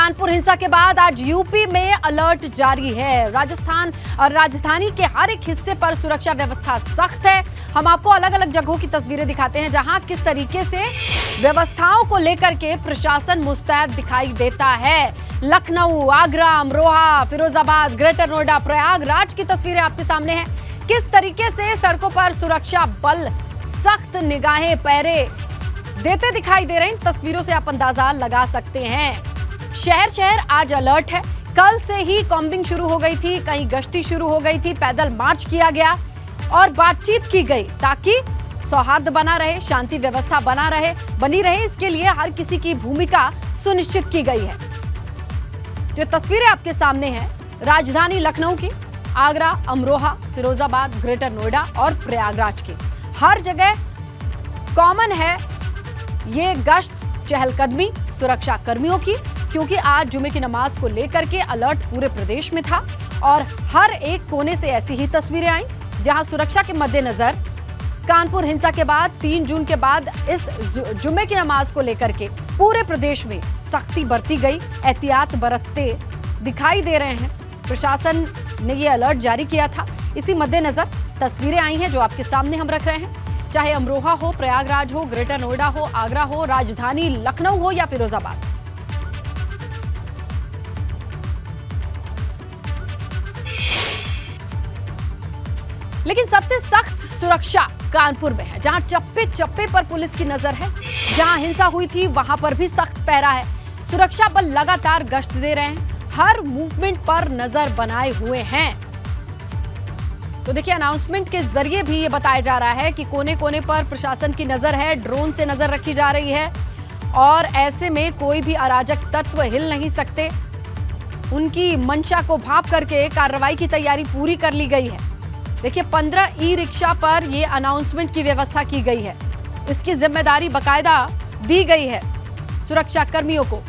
कानपुर हिंसा के बाद आज यूपी में अलर्ट जारी है। राजस्थान और राजधानी के हर एक हिस्से पर सुरक्षा व्यवस्था सख्त है। हम आपको अलग अलग जगहों की तस्वीरें दिखाते हैं जहां किस तरीके से व्यवस्थाओं को लेकर के प्रशासन मुस्तैद दिखाई देता है। लखनऊ, आगरा, अमरोहा, फिरोजाबाद, ग्रेटर नोएडा, प्रयागराज की तस्वीरें आपके सामने हैं। किस तरीके से सड़कों पर सुरक्षा बल सख्त निगाहें पहरे देते दिखाई दे रहे हैं, तस्वीरों से आप अंदाजा लगा सकते हैं। शहर शहर आज अलर्ट है। कल से ही कॉम्बिंग शुरू हो गई थी, कहीं गश्ती शुरू हो गई थी, पैदल मार्च किया गया और बातचीत की गई ताकि सौहार्द बना रहे, शांति व्यवस्था बनी रहे। इसके लिए हर किसी की भूमिका सुनिश्चित की गई है। जो तस्वीरें आपके सामने हैं राजधानी लखनऊ की, आगरा, अमरोहा, फिरोजाबाद, ग्रेटर नोएडा और प्रयागराज की, हर जगह कॉमन है ये गश्त, चहलकदमी सुरक्षा कर्मियों की, क्योंकि आज जुमे की नमाज को लेकर के अलर्ट पूरे प्रदेश में था और हर एक कोने से ऐसी ही तस्वीरें आई जहां सुरक्षा के मद्देनजर कानपुर हिंसा के बाद 3 जून के बाद इस जुमे की नमाज को लेकर के पूरे प्रदेश में सख्ती बरती गई, एहतियात बरतते दिखाई दे रहे हैं। प्रशासन ने ये अलर्ट जारी किया था। इसी मद्देनजर तस्वीरें आई हैं जो आपके सामने हम रख रहे हैं। चाहे अमरोहा हो, प्रयागराज हो, ग्रेटर नोएडा हो, आगरा हो, राजधानी लखनऊ हो या फिरोजाबाद, लेकिन सबसे सख्त सुरक्षा कानपुर में है, जहां चप्पे चप्पे पर पुलिस की नजर है। जहां हिंसा हुई थी वहां पर भी सख्त पहरा है। सुरक्षा बल लगातार गश्त दे रहे हैं, हर मूवमेंट पर नजर बनाए हुए हैं। तो देखिए, अनाउंसमेंट के जरिए भी ये बताया जा रहा है कि कोने कोने पर प्रशासन की नजर है, ड्रोन से नजर रखी जा रही है और ऐसे में कोई भी अराजक तत्व हिल नहीं सकते। उनकी मंशा को भांप करके कार्रवाई की तैयारी पूरी कर ली गई है। देखिए, 15 ई-रिक्शा पर यह अनाउंसमेंट की व्यवस्था की गई है। इसकी जिम्मेदारी बाकायदा दी गई है सुरक्षा कर्मियों को।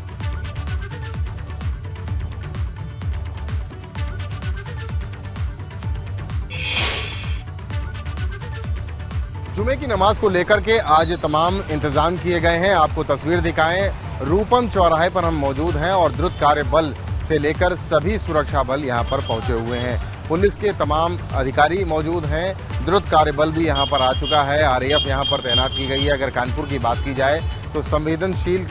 जुमे की नमाज को लेकर के आज तमाम इंतजाम किए गए हैं। आपको तस्वीर दिखाएं, रूपम चौराहे पर हम मौजूद हैं और द्रुत कार्य बल से लेकर सभी सुरक्षा बल यहां पर पहुंचे हुए हैं। पुलिस के तमाम अधिकारी मौजूद हैं, द्रुत कार्य बल भी यहां पर आ चुका है। आरएएफ यहां पर तैनात की गई है। अगर कानपुर की बात की जाए तो संवेदनशील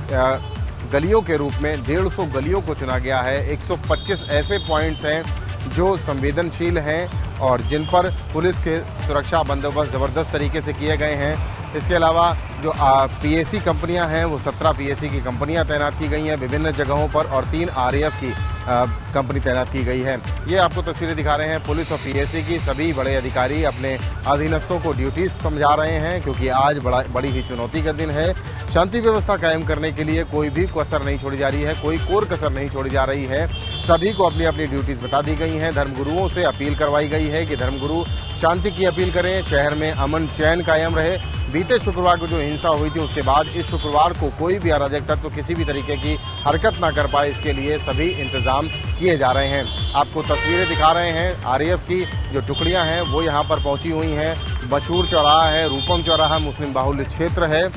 गलियों के रूप में 150 गलियों को चुना गया है। 125 ऐसे पॉइंट्स हैं जो संवेदनशील हैं और जिन पर पुलिस के सुरक्षा बंदोबस्त ज़बरदस्त तरीके से किए गए हैं। इसके अलावा जो पीएसी कंपनियां हैं वो 17 पीएसी की कंपनियां तैनात की गई हैं विभिन्न जगहों पर और 3 आरएएफ की कंपनी तैनात की गई है। ये आपको तस्वीरें दिखा रहे हैं पुलिस और पीएसी की। सभी बड़े अधिकारी अपने अधीनस्थों को ड्यूटीज समझा रहे हैं क्योंकि आज बड़ी ही चुनौती का दिन है। शांति व्यवस्था कायम करने के लिए कोई भी कसर नहीं छोड़ी जा रही है, कोई कोर कसर नहीं छोड़ी जा रही है। सभी को अपनी अपनी ड्यूटीज बता दी गई हैं। धर्मगुरुओं से अपील करवाई गई है कि धर्मगुरु शांति की अपील करें, शहर में अमन चैन कायम रहे। बीते शुक्रवार को जो हिंसा हुई थी उसके बाद इस शुक्रवार को कोई भी अराजक तत्व किसी भी तरीके की हरकत ना कर पाए, इसके लिए सभी इंतजाम किए जा रहे हैं। आपको तस्वीरें दिखा रहे हैं, आरएएफ की जो टुकड़ियां हैं वो यहां पर पहुंची हुई हैं। मशहूर चौराहा है, रूपम चौराहा मुस्लिम बाहुल्य क्षेत्र है।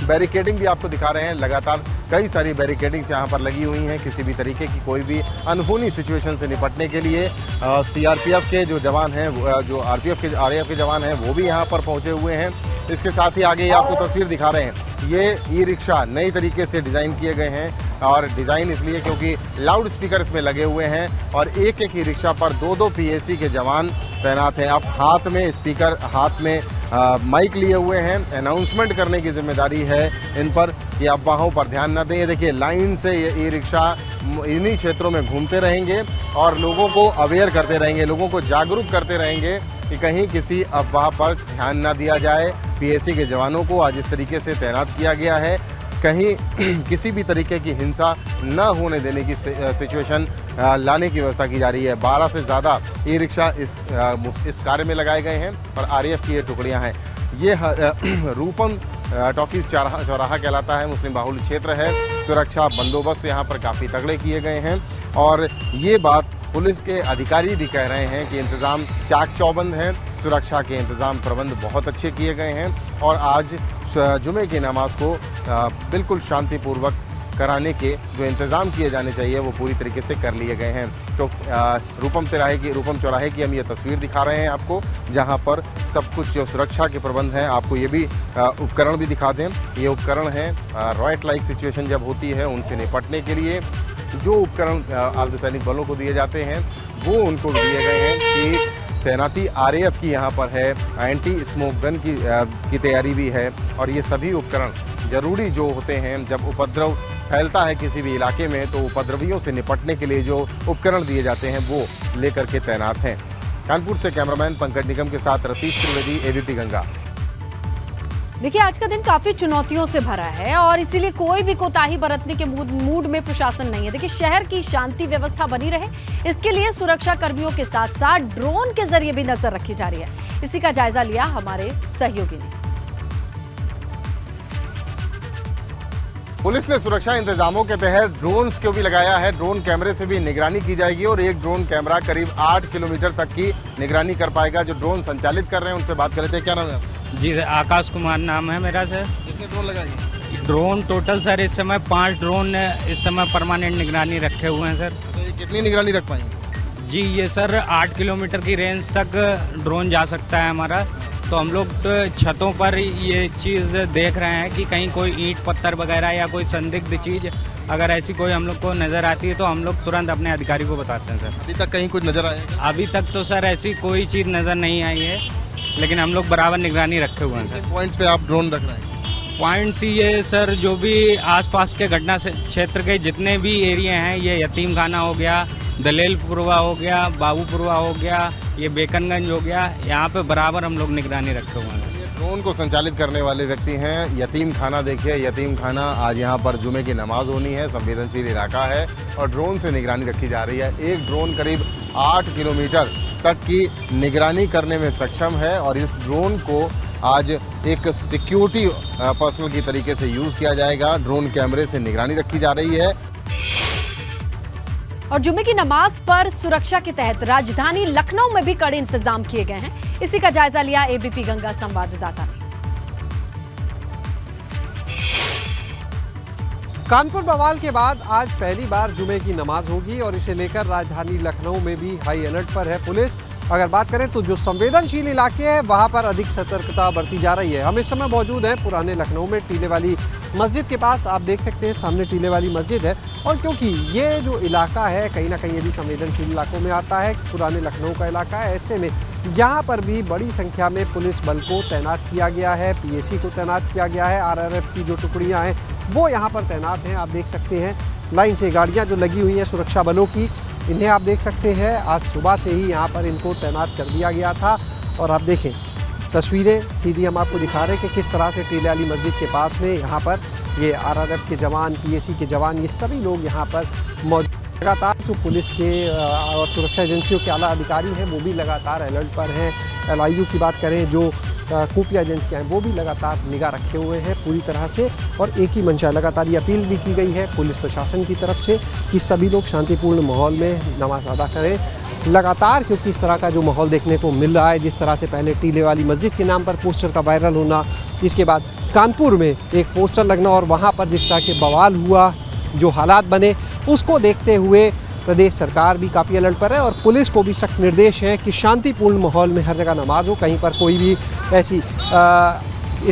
बैरिकेडिंग भी आपको दिखा रहे हैं, लगातार कई सारी बैरिकेडिंग्स यहाँ पर लगी हुई हैं किसी भी तरीके की कोई भी अनहोनी सिचुएशन से निपटने के लिए। सीआरपीएफ के जो जवान हैं, जो आरएएफ के जवान हैं वो भी यहाँ पर पहुँचे हुए हैं। इसके साथ ही आगे आपको तस्वीर दिखा रहे हैं, ये ई-रिक्शा नई तरीके से डिज़ाइन किए गए हैं और डिज़ाइन इसलिए क्योंकि लाउड स्पीकर इसमें लगे हुए हैं और एक एक ई-रिक्शा पर 2-2 पीएसी के जवान तैनात हैं। अब हाथ में स्पीकर, हाथ में माइक लिए हुए हैं। अनाउंसमेंट करने की जिम्मेदारी है इन पर कि अफवाहों पर ध्यान न दें। ये देखिए, लाइन से ये ई-रिक्शा इन्हीं क्षेत्रों में घूमते रहेंगे और लोगों को अवेयर करते रहेंगे, लोगों को जागरूक करते रहेंगे कि कहीं किसी अफवाह पर ध्यान ना दिया जाए। पीएसी के जवानों को आज इस तरीके से तैनात किया गया है, कहीं किसी भी तरीके की हिंसा न होने देने की सिचुएशन लाने की व्यवस्था की जा रही है। 12 से ज़्यादा ई-रिक्शा इस कार्य में लगाए गए हैं और आरएएफ की ये टुकड़ियाँ हैं। ये रूपम टॉकीज चौराहा कहलाता है, मुस्लिम बाहुल्य क्षेत्र है। सुरक्षा बंदोबस्त यहाँ पर काफ़ी तगड़े किए गए हैं और ये बात पुलिस के अधिकारी भी कह रहे हैं कि इंतज़ाम चाक चौबंद हैं। सुरक्षा के इंतज़ाम प्रबंध बहुत अच्छे किए गए हैं और आज जुमे की नमाज को बिल्कुल शांतिपूर्वक कराने के जो इंतज़ाम किए जाने चाहिए वो पूरी तरीके से कर लिए गए हैं। तो रूपम चौराहे की हम ये तस्वीर दिखा रहे हैं आपको, जहां पर सब कुछ जो सुरक्षा के प्रबंध हैं, आपको ये भी उपकरण भी दिखा दें। ये उपकरण हैं रॉयट लाइक सिचुएशन जब होती है उनसे निपटने के लिए जो उपकरण अर्धसैनिक बलों को दिए जाते हैं वो उनको दिए गए हैं कि तैनाती RAF की यहाँ पर है, एंटी स्मोक गन की तैयारी भी है। और ये सभी उपकरण ज़रूरी जो होते हैं जब उपद्रव फैलता है किसी भी इलाके में तो उपद्रवियों से निपटने के लिए जो उपकरण दिए जाते हैं वो लेकर के तैनात हैं। कानपुर से कैमरामैन पंकज निगम के साथ रतीश त्रिवेदी, ABP गंगा। देखिए, आज का दिन काफी चुनौतियों से भरा है और इसीलिए कोई भी कोताही बरतने के मूड में प्रशासन नहीं है। देखिए, शहर की शांति व्यवस्था बनी रहे, इसके लिए सुरक्षा कर्मियों के साथ साथ ड्रोन के जरिए भी नजर रखी जा रही है। इसी का जायजा लिया हमारे सहयोगी ने। पुलिस ने सुरक्षा इंतजामों के तहत ड्रोन्स को भी लगाया है। ड्रोन कैमरे से भी निगरानी की जाएगी और एक ड्रोन कैमरा करीब 8 किलोमीटर तक की निगरानी कर पाएगा। जो ड्रोन संचालित कर रहे हैं उनसे बात कर लेते हैं। क्या नाम है आपका? जी सर, आकाश कुमार नाम है मेरा सर। कितने ड्रोन लगाएंगे? ड्रोन टोटल सर इस समय 5 ड्रोन इस समय परमानेंट निगरानी रखे हुए हैं सर। तो ये कितनी निगरानी रख पाएंगे? जी ये सर 8 किलोमीटर की रेंज तक ड्रोन जा सकता है हमारा। तो हम लोग छतों पर ये चीज़ देख रहे हैं कि कहीं कोई ईंट पत्थर वगैरह या कोई संदिग्ध चीज़ अगर ऐसी कोई हम लोग को नज़र आती है तो हम लोग तुरंत अपने अधिकारी को बताते हैं सर। अभी तक कहीं कुछ नजर आया? अभी तक तो सर ऐसी कोई चीज़ नज़र नहीं आई है, लेकिन हम लोग बराबर निगरानी रखे हुए हैं सर। पॉइंट्स पे आप ड्रोन रख रहे हैं? पॉइंट्स ये सर जो भी आसपास के घटना से क्षेत्र के जितने भी एरिया हैं, ये यतीम खाना हो गया, दलेलपुरवा हो गया, बाबूपुरवा हो गया, ये बेकनगंज हो गया, यहाँ पे बराबर हम लोग निगरानी रखे हुए हैं। ये ड्रोन को संचालित करने वाले व्यक्ति हैं यतीम खाना। देखिए, यतीम खाना आज यहाँ पर जुमे की नमाज होनी है, संवेदनशील इलाका है और ड्रोन से निगरानी रखी जा रही है। एक ड्रोन करीब 8 किलोमीटर तक की निगरानी करने में सक्षम है और इस ड्रोन को आज एक सिक्योरिटी पर्सनल की तरीके से यूज़ किया जाएगा। ड्रोन कैमरे से निगरानी रखी जा रही है। और जुमे की नमाज पर सुरक्षा के तहत राजधानी लखनऊ में भी कड़े इंतजाम किए गए हैं। इसी का जायजा लिया ABP गंगा संवाददाता ने। कानपुर बवाल के बाद आज पहली बार जुमे की नमाज होगी और इसे लेकर राजधानी लखनऊ में भी हाई अलर्ट पर है पुलिस। अगर बात करें तो जो संवेदनशील इलाके हैं वहां पर अधिक सतर्कता बरती जा रही है। हम इस समय मौजूद हैं पुराने लखनऊ में टीले वाली मस्जिद के पास। आप देख सकते हैं सामने टीले वाली मस्जिद है और क्योंकि ये जो इलाका है कहीं ना कहीं ये भी संवेदनशील इलाकों में आता है, पुराने लखनऊ का इलाका है, ऐसे में यहाँ पर भी बड़ी संख्या में पुलिस बल को तैनात किया गया है। PAC को तैनात किया गया है। RRF की जो टुकड़ियाँ हैं वो यहाँ पर तैनात हैं। आप देख सकते हैं लाइन से गाड़ियाँ जो लगी हुई हैं सुरक्षा बलों की, इन्हें आप देख सकते हैं आज सुबह से ही यहाँ पर इनको तैनात कर दिया गया था। और आप देखें तस्वीरें सीधी हम आपको दिखा रहे हैं कि किस तरह से टीले वाली मस्जिद के पास में यहाँ पर ये RRF के जवान, PAC के जवान, ये सभी लोग यहाँ पर मौजूद। लगातार जो पुलिस के और सुरक्षा एजेंसियों के आला अधिकारी हैं वो भी लगातार अलर्ट पर हैं। LIU की बात करें, जो खुफिया एजेंसियाँ हैं वो भी लगातार निगाह रखे हुए हैं पूरी तरह से। और एक ही मंशा, लगातार ये अपील भी की गई है पुलिस प्रशासन की तरफ से कि सभी लोग शांतिपूर्ण माहौल में नमाज अदा करें लगातार, क्योंकि इस तरह का जो माहौल देखने को मिल रहा है, जिस तरह से पहले टीले वाली मस्जिद के नाम पर पोस्टर का वायरल होना, इसके बाद कानपुर में एक पोस्टर लगना और वहाँ पर जिस तरह के बवाल हुआ, जो हालात बने, उसको देखते हुए प्रदेश सरकार भी काफ़ी अलर्ट पर है और पुलिस को भी सख्त निर्देश है कि शांतिपूर्ण माहौल में हर जगह नमाज हो, कहीं पर कोई भी ऐसी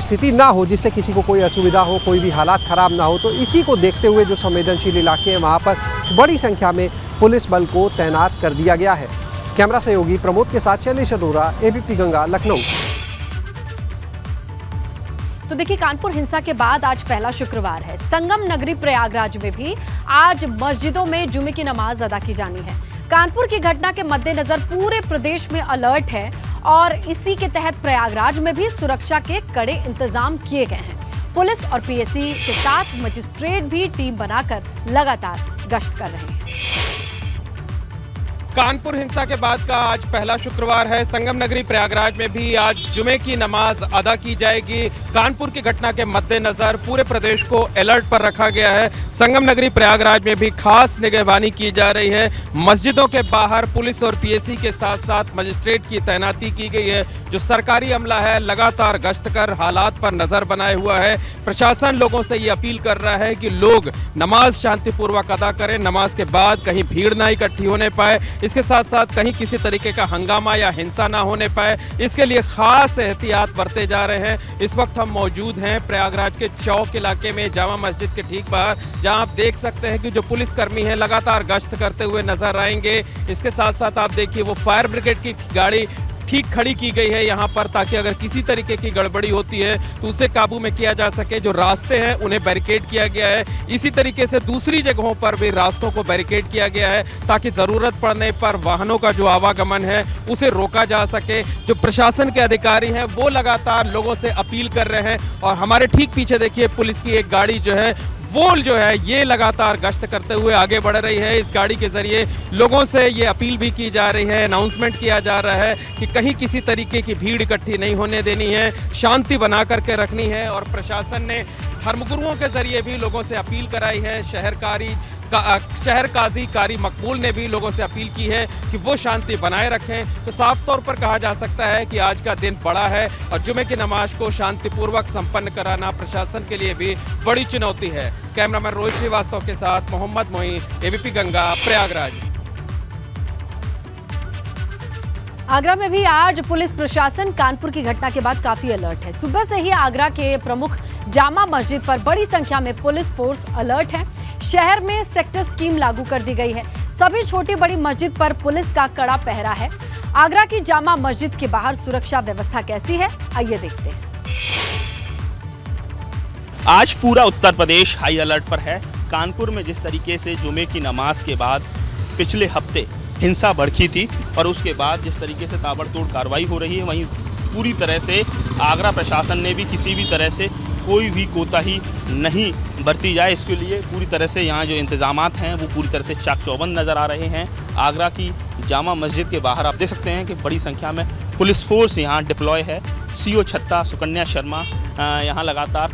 स्थिति ना हो जिससे किसी को कोई असुविधा हो, कोई भी हालात ख़राब ना हो। तो इसी को देखते हुए जो संवेदनशील इलाके हैं वहाँ पर बड़ी संख्या में पुलिस बल को तैनात कर दिया गया है। कैमरा सहयोगी प्रमोद के साथ शैलेश अरोरा, ABP गंगा, लखनऊ। तो देखिए, कानपुर हिंसा के बाद आज पहला शुक्रवार है। संगम नगरी प्रयागराज में भी आज मस्जिदों में जुमे की नमाज अदा की जानी है। कानपुर की घटना के मद्देनजर पूरे प्रदेश में अलर्ट है और इसी के तहत प्रयागराज में भी सुरक्षा के कड़े इंतजाम किए गए हैं। पुलिस और PAC के साथ मजिस्ट्रेट भी टीम बनाकर लगातार गश्त कर रहे हैं। कानपुर हिंसा के बाद का आज पहला शुक्रवार है। संगम नगरी प्रयागराज में भी आज जुमे की नमाज अदा की जाएगी। कानपुर की घटना के मद्देनजर पूरे प्रदेश को अलर्ट पर रखा गया है। संगम नगरी प्रयागराज में भी खास निगरानी की जा रही है। मस्जिदों के बाहर पुलिस और पीएसी के साथ साथ मजिस्ट्रेट की तैनाती की गई है। जो सरकारी अमला है लगातार गश्त कर हालात पर नजर बनाए हुआ है। प्रशासन लोगों से ये अपील कर रहा है कि लोग नमाज शांतिपूर्वक अदा करें, नमाज के बाद कहीं भीड़ ना इकट्ठी होने पाए, इसके साथ साथ कहीं किसी तरीके का हंगामा या हिंसा ना होने पाए, इसके लिए खास एहतियात बरते जा रहे हैं। इस वक्त हम मौजूद हैं प्रयागराज के चौक इलाके में, जामा मस्जिद के ठीक बाहर, जहां आप देख सकते हैं कि जो पुलिसकर्मी हैं लगातार गश्त करते हुए नजर आएंगे। इसके साथ साथ आप देखिए वो फायर ब्रिगेड की गाड़ी ठीक खड़ी की गई है यहाँ पर, ताकि अगर किसी तरीके की गड़बड़ी होती है तो उसे काबू में किया जा सके। जो रास्ते हैं उन्हें बैरिकेड किया गया है। इसी तरीके से दूसरी जगहों पर भी रास्तों को बैरिकेड किया गया है ताकि ज़रूरत पड़ने पर वाहनों का जो आवागमन है उसे रोका जा सके। जो प्रशासन के अधिकारी हैं वो लगातार लोगों से अपील कर रहे हैं और हमारे ठीक पीछे देखिए पुलिस की एक गाड़ी जो है वो जो है ये लगातार गश्त करते हुए आगे बढ़ रही है। इस गाड़ी के जरिए लोगों से ये अपील भी की जा रही है, अनाउंसमेंट किया जा रहा है कि कहीं किसी तरीके की भीड़ इकट्ठी नहीं होने देनी है, शांति बना करके रखनी है। और प्रशासन ने धर्मगुरुओं के जरिए भी लोगों से अपील कराई है। शहर काजी कारी मकबूल ने भी लोगों से अपील की है कि वो शांति बनाए रखें। तो साफ तौर पर कहा जा सकता है कि आज का दिन बड़ा है और जुमे की नमाज को शांतिपूर्वक संपन्न कराना प्रशासन के लिए भी बड़ी चुनौती है। कैमरामैन रोहित श्रीवास्तव के साथ मोहम्मद मोइन, एबीपी गंगा, प्रयागराज। आगरा में भी आज पुलिस प्रशासन कानपुर की घटना के बाद काफी अलर्ट है। सुबह से ही आगरा के प्रमुख जामा मस्जिद पर बड़ी संख्या में पुलिस फोर्स अलर्ट है। शहर में सेक्टर स्कीम लागू कर दी गई है। सभी छोटी बड़ी मस्जिद पर पुलिस का कड़ा पहरा है। आगरा की जामा मस्जिद के बाहर सुरक्षा व्यवस्था कैसी है, आइए देखते हैं। आज पूरा उत्तर प्रदेश हाई अलर्ट पर है। कानपुर में जिस तरीके से जुमे की नमाज के बाद पिछले हफ्ते हिंसा भड़की थी और उसके बाद जिस तरीके से ताबड़तोड़ कार्रवाई हो रही है, वहीं पूरी तरह से आगरा प्रशासन ने भी किसी भी तरह से कोई भी कोताही नहीं बरती जाए, इसके लिए पूरी तरह से यहाँ जो इंतजामात हैं वो पूरी तरह से चाक चौबंद नज़र आ रहे हैं। आगरा की जामा मस्जिद के बाहर आप देख सकते हैं कि बड़ी संख्या में पुलिस फोर्स यहाँ डिप्लॉय है। सीओ छत्ता सुकन्या शर्मा यहाँ लगातार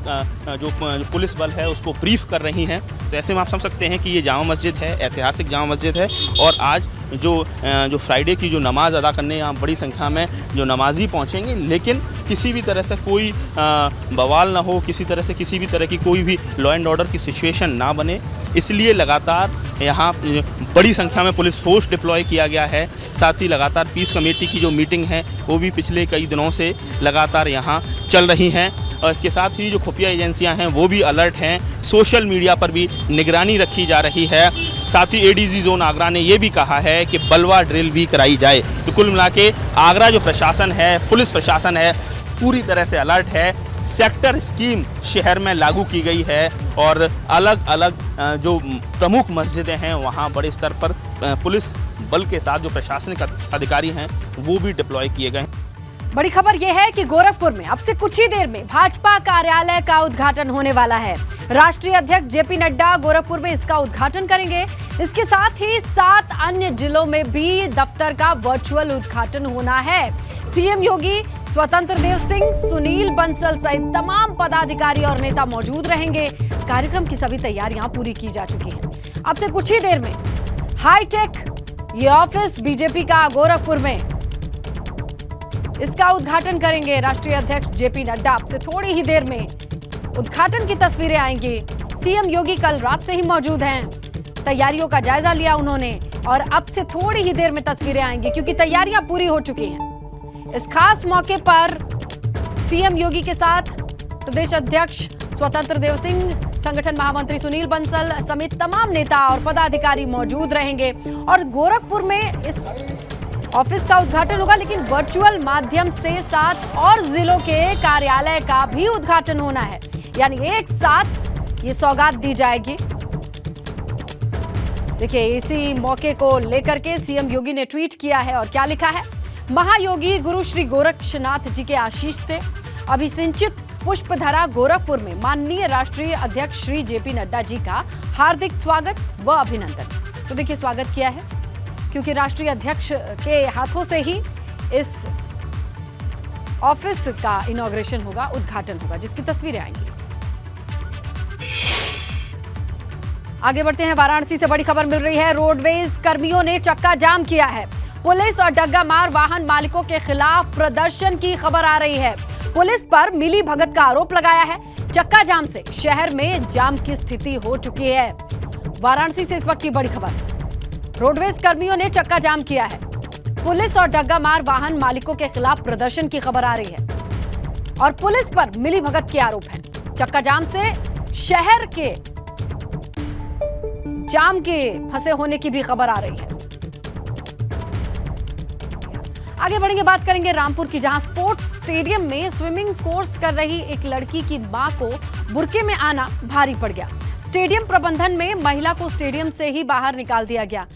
जो पुलिस बल है उसको ब्रीफ कर रही हैं। तो ऐसे में आप समझ सकते हैं कि ये जामा मस्जिद है, ऐतिहासिक जामा मस्जिद है और आज जो फ्राइडे की जो नमाज अदा करने यहाँ बड़ी संख्या में जो नमाजी पहुँचेंगे, लेकिन किसी भी तरह से कोई बवाल ना हो, किसी तरह से किसी भी तरह की कोई भी लॉ एंड ऑर्डर की सिचुएशन ना बने, इसलिए लगातार यहाँ बड़ी संख्या में पुलिस फोर्स डिप्लॉय किया गया है। साथ ही लगातार पीस कमेटी की जो मीटिंग है वो भी पिछले कई दिनों से लगातार यहाँ चल रही हैं और इसके साथ ही जो खुफिया एजेंसियाँ हैं वो भी अलर्ट हैं। सोशल मीडिया पर भी निगरानी रखी जा रही है। साथ ही एडीजी जोन आगरा ने ये भी कहा है कि बलवा ड्रिल भी कराई जाए। तो कुल मिला के आगरा जो प्रशासन है, पुलिस प्रशासन है, पूरी तरह से अलर्ट है। सेक्टर स्कीम शहर में लागू की गई है और अलग अलग जो प्रमुख मस्जिदें हैं वहाँ बड़े स्तर पर पुलिस बल के साथ जो प्रशासनिक अधिकारी हैं वो भी डिप्लॉय किए गए हैं। बड़ी खबर यह है कि गोरखपुर में अब से कुछ ही देर में भाजपा कार्यालय का उद्घाटन होने वाला है। राष्ट्रीय अध्यक्ष जेपी नड्डा गोरखपुर में इसका उद्घाटन करेंगे। इसके साथ ही 7 अन्य जिलों में भी दफ्तर का वर्चुअल उद्घाटन होना है। सीएम योगी, स्वतंत्र देव सिंह, सुनील बंसल सहित तमाम पदाधिकारी और नेता मौजूद रहेंगे। कार्यक्रम की सभी तैयारियां पूरी की जा चुकी हैं। अब से कुछ ही देर में हाईटेक ये ऑफिस बीजेपी का गोरखपुर में, इसका उद्घाटन करेंगे राष्ट्रीय अध्यक्ष जेपी नड्डा। अब से थोड़ी ही देर में उद्घाटन की तस्वीरें आएंगी। सीएम योगी कल रात से ही मौजूद हैं, तैयारियों का जायजा लिया उन्होंने और अब से थोड़ी ही देर में तस्वीरें आएंगी क्योंकि तैयारियां पूरी हो चुकी हैं। इस खास मौके पर सीएम योगी के साथ प्रदेश अध्यक्ष स्वतंत्र देव सिंह, संगठन महामंत्री सुनील बंसल समेत तमाम नेता और पदाधिकारी मौजूद रहेंगे और गोरखपुर में इस ऑफिस का उद्घाटन होगा, लेकिन वर्चुअल माध्यम से 7 और जिलों के कार्यालय का भी उद्घाटन होना है। यानी एक साथ ये सौगात दी जाएगी। देखिए, इसी मौके को लेकर के सीएम योगी ने ट्वीट किया है और क्या लिखा है। महायोगी गुरु श्री गोरक्षनाथ जी के आशीष से अभिसिंचित पुष्पधरा गोरखपुर में माननीय राष्ट्रीय अध्यक्ष श्री जेपी नड्डा जी का हार्दिक स्वागत व अभिनंदन। तो देखिए, स्वागत किया है क्योंकि राष्ट्रीय अध्यक्ष के हाथों से ही इस ऑफिस का इनॉग्रेशन होगा, उद्घाटन होगा, जिसकी तस्वीरें आएंगी। आगे बढ़ते हैं। वाराणसी से बड़ी खबर मिल रही है। रोडवेज कर्मियों ने चक्का जाम किया है। पुलिस और डग्गा मार वाहन मालिकों के खिलाफ प्रदर्शन की खबर आ रही है। पुलिस पर मिली भगत का आरोप लगाया है। चक्का जाम से शहर में जाम की स्थिति हो चुकी है। वाराणसी से इस वक्त की बड़ी खबर। रोडवेज कर्मियों ने चक्का जाम किया है। पुलिस और डग्गा मार वाहन मालिकों के खिलाफ प्रदर्शन की खबर आ रही है और पुलिस पर मिली भगत के आरोप है। चक्का जाम से शहर के जाम के फंसे होने की भी खबर आ रही है। आगे बढ़ेंगे, बात करेंगे रामपुर की, जहां स्पोर्ट्स स्टेडियम में स्विमिंग कोर्स कर रही एक लड़की की मां को बुर्के में आना भारी पड़ गया। स्टेडियम प्रबंधन में महिला को स्टेडियम से ही बाहर निकाल दिया गया।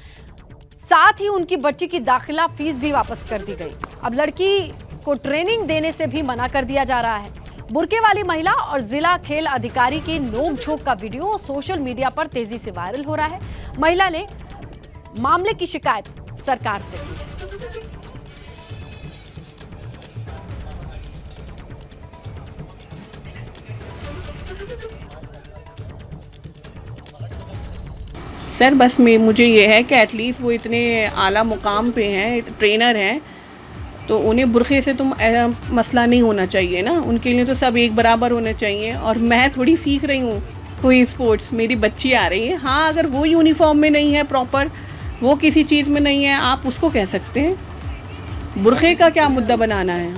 साथ ही उनकी बच्ची की दाखिला फीस भी वापस कर दी गई। अब लड़की को ट्रेनिंग देने से भी मना कर दिया जा रहा है। बुर्के वाली महिला और जिला खेल अधिकारी की नोकझोंक का वीडियो सोशल मीडिया पर तेजी से वायरल हो रहा है। महिला ने मामले की शिकायत सरकार से की है। सर बस मुझे ये है कि एटलीस्ट वो इतने आला मुकाम पे हैं, ट्रेनर हैं, तो उन्हें बुरखे से तो मसला नहीं होना चाहिए ना। उनके लिए तो सब एक बराबर होने चाहिए। और मैं थोड़ी सीख रही हूँ कोई स्पोर्ट्स, मेरी बच्ची आ रही है। हाँ, अगर वो यूनिफॉर्म में नहीं है प्रॉपर, वो किसी चीज़ में नहीं है, आप उसको कह सकते हैं। बुरखे का क्या मुद्दा बनाना है?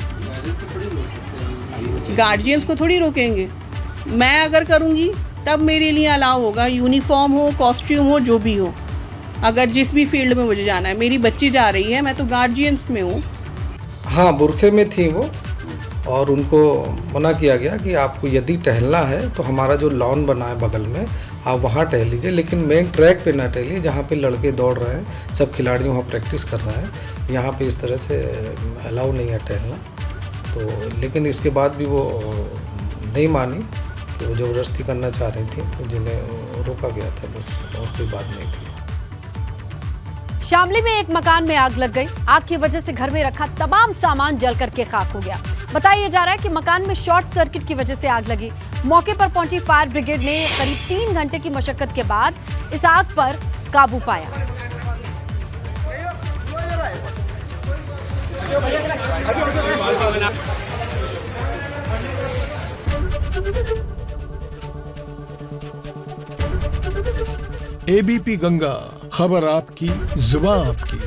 गार्जियंस को थोड़ी रोकेंगे। मैं अगर करूँगी तब मेरे लिए अलाउ होगा, यूनिफॉर्म हो, कॉस्ट्यूम हो, जो भी हो। अगर जिस भी फील्ड में मुझे जाना है, मेरी बच्ची जा रही है, मैं तो गार्जियंस में हूँ। हाँ, बुरखे में थी वो, और उनको मना किया गया कि आपको यदि टहलना है तो हमारा जो लॉन बना है बगल में, आप वहाँ टहल लीजिए, लेकिन मेन ट्रैक पे ना टहलिए जहाँ पे लड़के दौड़ रहे हैं, सब खिलाड़ी वहाँ प्रैक्टिस कर रहे हैं। यहाँ पे इस तरह से अलाउ नहीं है टहलना। तो लेकिन इसके बाद भी वो नहीं मानी, कि वो ज़बरदस्ती करना चाह रही थी, तो जिन्हें रोका गया था, बस, और कोई बात नहीं थी। शामली में एक मकान में आग लग गई। आग की वजह से घर में रखा तमाम सामान जल करके खाक हो गया। बताया जा रहा है कि मकान में शॉर्ट सर्किट की वजह से आग लगी। मौके पर पहुंची फायर ब्रिगेड ने करीब 3 घंटे की मशक्कत के बाद इस आग पर काबू पाया। एबीपी गंगा, खबर आपकी, जुबान आपकी।